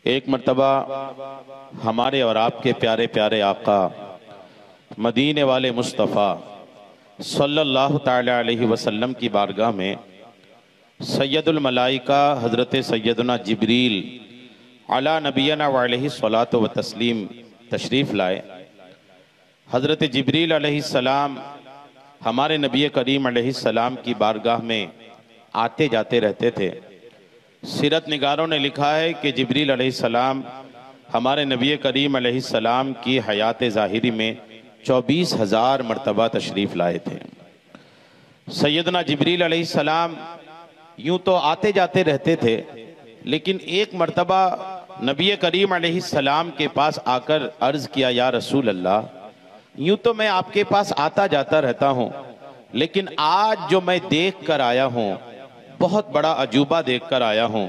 ایک مرتبہ ہمارے اور آپ کے پیارے پیارے آقا مدینے والے مصطفیٰ صلی اللہ تعالی علیہ وسلم کی بارگاہ میں سید الملائکہ حضرت سیدنا جبریل علی نبینا وعلیہ الصلاۃ والتسلیم تشریف لائے۔ حضرت جبریل علیہ السلام ہمارے نبی کریم علیہ السلام کی بارگاہ میں آتے جاتے رہتے تھے۔ سیرت نگاروں نے لکھا ہے کہ جبریل علیہ السلام ہمارے نبی کریم علیہ السلام کی حیات ظاہری میں 24,000 مرتبہ تشریف لائے تھے۔ سیدنا جبریل علیہ السلام یوں تو آتے جاتے رہتے تھے، لیکن ایک مرتبہ نبی کریم علیہ السلام کے پاس آ کر عرض کیا، یا رسول اللہ، یوں تو میں آپ کے پاس آتا جاتا رہتا ہوں، لیکن آج جو میں دیکھ کر آیا ہوں بہت بڑا عجوبہ دیکھ کر آیا ہوں،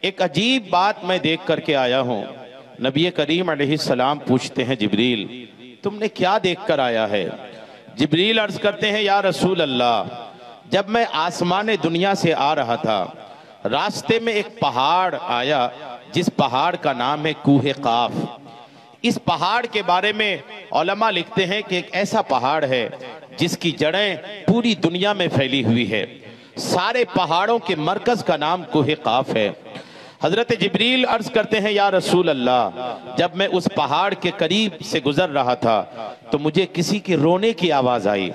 ایک عجیب بات میں دیکھ کر کے آیا ہوں۔ نبی کریم علیہ السلام پوچھتے ہیں، جبریل تم نے کیا دیکھ کر آیا ہے؟ جبریل عرض کرتے ہیں، یا رسول اللہ، جب میں آسمان دنیا سے آ رہا تھا، راستے میں ایک پہاڑ آیا جس پہاڑ کا نام ہے کوہ قاف۔ اس پہاڑ کے بارے میں علماء لکھتے ہیں کہ ایک ایسا پہاڑ ہے جس کی جڑیں پوری دنیا میں پھیلی ہوئی ہے، سارے پہاڑوں کے مرکز کا نام کوہ قاف ہے۔ حضرت جبریل عرض کرتے ہیں، یا رسول اللہ، جب میں اس پہاڑ کے قریب سے گزر رہا تھا تو مجھے کسی کے رونے کی آواز آئی،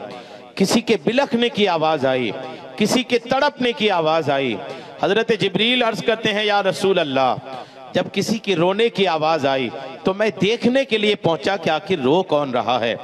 کسی کے بلکنے کی آواز آئی، کسی کے تڑپنے کی آواز آئی۔ حضرت جبریل عرض کرتے ہیں، یا رسول اللہ، جب کسی کی رونے کی آواز آئی تو میں دیکھنے کے لیے پہنچا کہ آخر رو کون رہا ہے،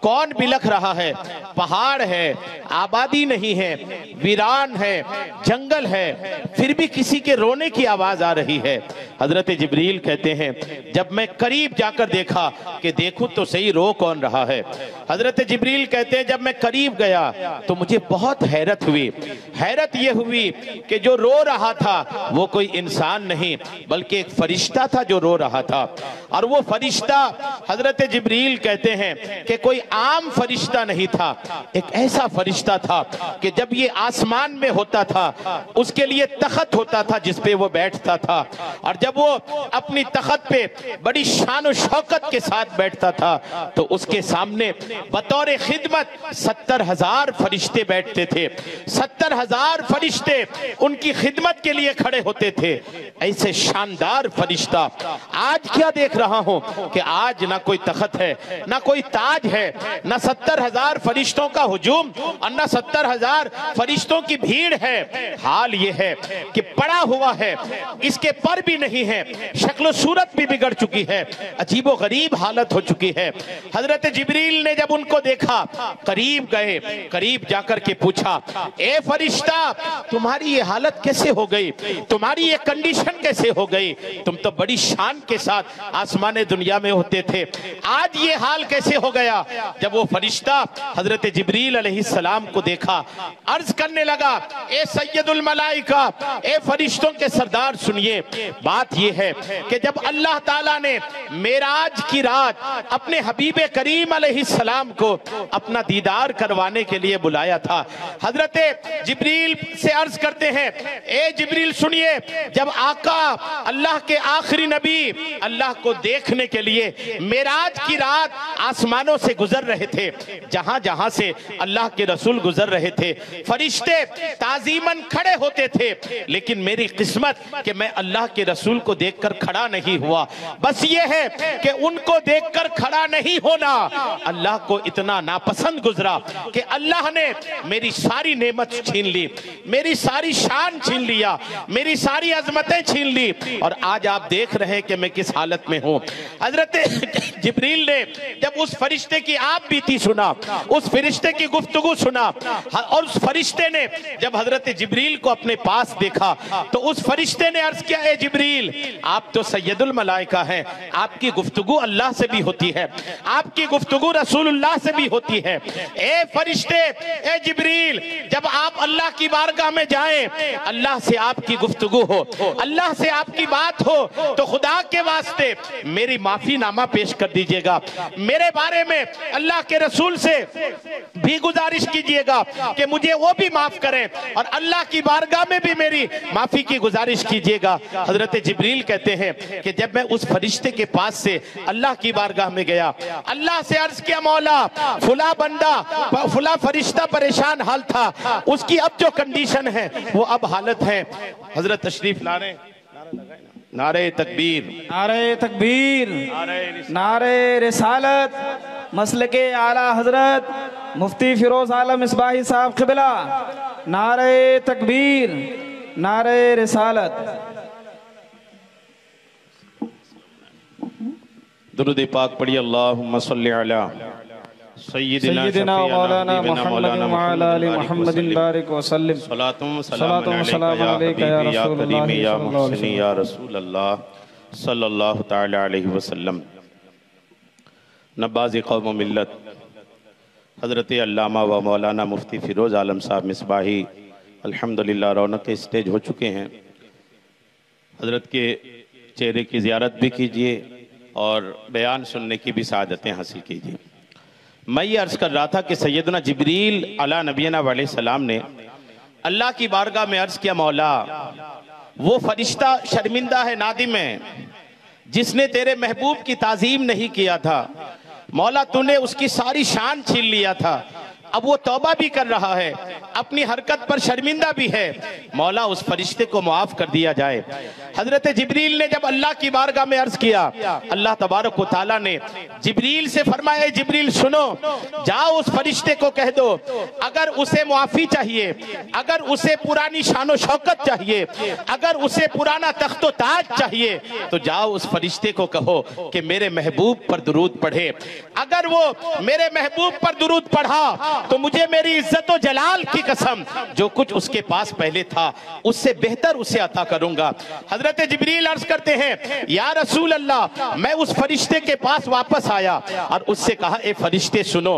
کون بلکھ رہا ہے۔ پہاڑ ہے، آبادی نہیں ہے، ویران ہے، جنگل ہے، پھر بھی کسی کے رونے کی آواز آ رہی ہے۔ حضرت جبریل کہتے ہیں، جب میں قریب جا کر دیکھا کہ دیکھوں تو صحیح رو کون رہا ہے۔ حضرت جبریل کہتے ہیں، جب میں قریب گیا تو مجھے بہت حیرت ہوئی۔ حیرت یہ ہوئی کہ جو رو رہا تھا وہ کوئی انسان نہیں بلکہ ایک فرشتہ تھا جو رو رہا تھا، اور وہ فرشتہ حضرت جبریل کہتے ہیں کہ کوئی عام فرشتہ نہیں تھا، ایک ایسا فرشتہ تھا کہ جب یہ آسمان میں ہوتا تھا اس کے لیے تخت ہوتا تھا جس پہ وہ بیٹھتا تھا، اور جب وہ اپنی تخت پہ بڑی شان و شوکت کے ساتھ بیٹھتا تھا تو اس کے سامنے بطور خدمت 70,000 فرشتے بیٹھتے تھے۔ 70,000 فرشتے ان کی خدمت کے لیے کھڑے ہوتے تھے۔ ایسے شاندار فرشتہ آج کیا دیکھ رہا ہوں کہ آج نہ کوئی تخت ہے، نہ کوئی تاج ہے، نہ 70,000 فرشتوں کا ہجوم اور نہ 70,000 فرشتوں کی بھیڑ ہے۔ حال یہ ہے کہ پڑا ہوا ہے، اس کے پر بھی نہیں ہے، شکل و صورت بھی بگڑ چکی ہے، عجیب و غریب حالت ہو چکی ہے۔ حضرت جبریل نے جب ان کو دیکھا، قریب گئے، قریب جا کر کے پوچھا، اے فرشتہ، تمہاری یہ حالت کیسے ہو گئی؟ تمہاری یہ کنڈیشن کیسے ہو گئی؟ تم تو بڑی شان کے ساتھ آسمان دنیا میں ہوتے تھے، آج یہ حال کیسے ہو گیا؟ جب وہ فرشتہ حضرت جبریل علیہ السلام کو دیکھا، عرض کرنے لگا، اے سید الملائکہ، اے فرشتوں کے سردار، سنیے، بات یہ ہے کہ جب اللہ تعالیٰ نے معراج کی رات اپنے حبیب کریم علیہ السلام کو اپنا دیدار کروانے کے لیے بلایا تھا، حضرت جبریل سے عرض کرتے ہیں، اے جبریل سنیے، جب آقا اللہ کے آخری نبی اللہ کو دیکھنے کے لیے معراج کی رات آسمانوں سے گزر رہے تھے، جہاں جہاں سے اللہ کے رسول گزر رہے تھے، فرشتے تعظیماً کھڑے ہوتے تھے، لیکن میری قسمت کہ میں اللہ کے رسول کو دیکھ کر کھڑا نہیں ہوا۔ بس یہ ہے کہ ان کو دیکھ کر کھڑا نہیں ہونا اللہ کو اتنا ناپسند گزرا کہ اللہ نے میری ساری نعمت چھین لی، میری ساری شان چھین لیا، میری ساری عظمتیں چھین لی، اور آج آپ دیکھ رہے ہیں کہ میں کس حالت میں ہوں۔ حضرت جبریل نے جب اس فرشتے کی آپ بیتی سنا، اس فرشتے کی گفتگو سنا، اور اس فرشتے نے جب حضرت جبریل کو اپنے پاس دیکھا تو اس فرشتے نے عرض کیا، اے جبریل، آپ تو سید الملائکہ ہیں، آپ کی گفتگو اللہ سے بھی ہوتی ہے، آپ کی گفتگو رسول اللہ سے بھی ہوتی ہے۔ اے فرشتے، اے جبریل، جب آپ اللہ کی بارگاہ میں جائیں، اللہ سے آپ کی گفتگو ہو، اللہ سے آپ کی بات ہو، تو خدا کے واسطے میری معافی نامہ پیش کر دیجئے گا۔ میرے بارے میں اللہ کے رسول سے بھی گزارش کیجئے گا کہ مجھے وہ بھی معاف کریں، اور اللہ کی بارگاہ میں بھی میری معافی کی گزارش کیجئے گا۔ حضرت جبریل کہتے ہیں کہ جب میں اس فرشتے کے پاس سے اللہ کی بارگاہ میں گیا، اللہ سے عرض کیا مولا فلاں بندہ فلاں فرشتہ پریشان حال تھا، اس کی اب جو کنڈیشن ہے وہ اب حالت ہے۔ حضرت تشریف لا رہے ہیں، نعرہ تکبیر، نعرہ تکبیر، نعرہ رسالت، مسلک اعلیٰ حضرت مفتی فیروز عالم مصباحی صاحب قبلہ، نعرہ تکبیر، نعرہ رسالت۔ درود پاک پڑھی، اللہم صلی علی سیدنا مولانا محمد وعلی آل محمد بارک وسلم۔ صلاۃ و سلام علیکہ یا رسول اللہ یا محسن یا رسول اللہ صلی اللہ تعالی علیہ وسلم۔ نباز قوم و ملت حضرت علامہ و مولانا مفتی فیروز عالم صاحب مصباحی الحمدللہ رونق کے اسٹیج ہو چکے ہیں۔ حضرت کے چہرے کی زیارت بھی کیجئے اور بیان سننے کی بھی سعادتیں حاصل کیجئے۔ میں یہ عرض کر رہا تھا کہ سیدنا جبریل علیہ نبینا علیہ السلام نے اللہ کی بارگاہ میں عرض کیا مولا وہ فرشتہ شرمندہ ہے، نادم ہے، جس نے تیرے محبوب کی تعظیم نہیں کیا تھا، مولا تو نے اس کی ساری شان چھین لیا تھا، اب وہ توبہ بھی کر رہا ہے، اپنی حرکت پر شرمندہ بھی ہے، مولا اس فرشتے کو معاف کر دیا جائے۔ حضرت جبریل نے جب اللہ کی بارگاہ میں عرض کیا، اللہ تبارک و تعالیٰ نے جبریل سے فرمایا جبریل سنو، جاؤ اس فرشتے کو کہہ دو اگر اسے معافی چاہیے، اگر اسے پرانی شان و شوکت چاہیے، اگر اسے پرانا تخت و تاج چاہیے، تو جاؤ اس فرشتے کو کہو کہ میرے محبوب پر درود پڑھے۔ اگر وہ میرے محبوب پر درود پڑھا تو مجھے میری عزت و جلال کی قسم جو کچھ اس کے پاس پہلے تھا اس سے بہتر اسے عطا کروں گا۔ حضرت جبریل عرض کرتے ہیں یا رسول اللہ، میں اس فرشتے کے پاس واپس آیا اور اس سے کہا اے فرشتے سنو،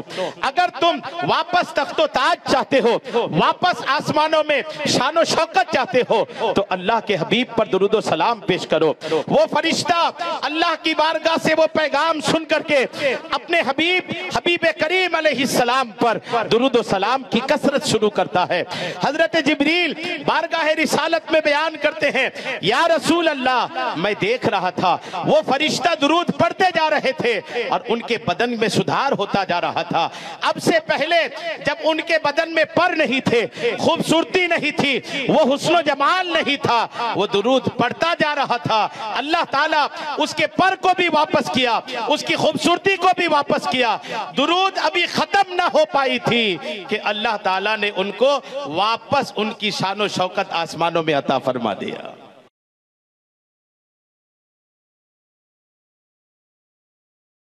اگر تم واپس تخت و تاج چاہتے ہو، واپس آسمانوں میں شان و شوکت چاہتے ہو، تو اللہ کے حبیب پر درود و سلام پیش کرو۔ وہ فرشتہ اللہ کی بارگاہ سے وہ پیغام سن کر کے اپنے حبیب کریم علیہ السلام پر درود و سلام کی کثرت شروع کرتا ہے۔ حضرت جبریل بارگاہ رسالت میں بیان کرتے ہیں یا رسول اللہ، میں دیکھ رہا تھا وہ فرشتہ درود پڑھتے جا رہے تھے اور ان کے بدن میں سدھار ہوتا جا رہا تھا۔ اب سے پہلے جب ان کے بدن میں پر نہیں تھے، خوبصورتی نہیں تھی، وہ حسن و جمال نہیں تھا، وہ درود پڑھتا جا رہا تھا، اللہ تعالیٰ اس کے پر کو بھی واپس کیا، اس کی خوبصورتی کو بھی واپس کیا۔ درود ابھی ختم نہ ہو پائی تھی کہ اللہ تعالیٰ نے ان کو واپس ان کی شان و شوکت آسمانوں میں عطا فرما دیا۔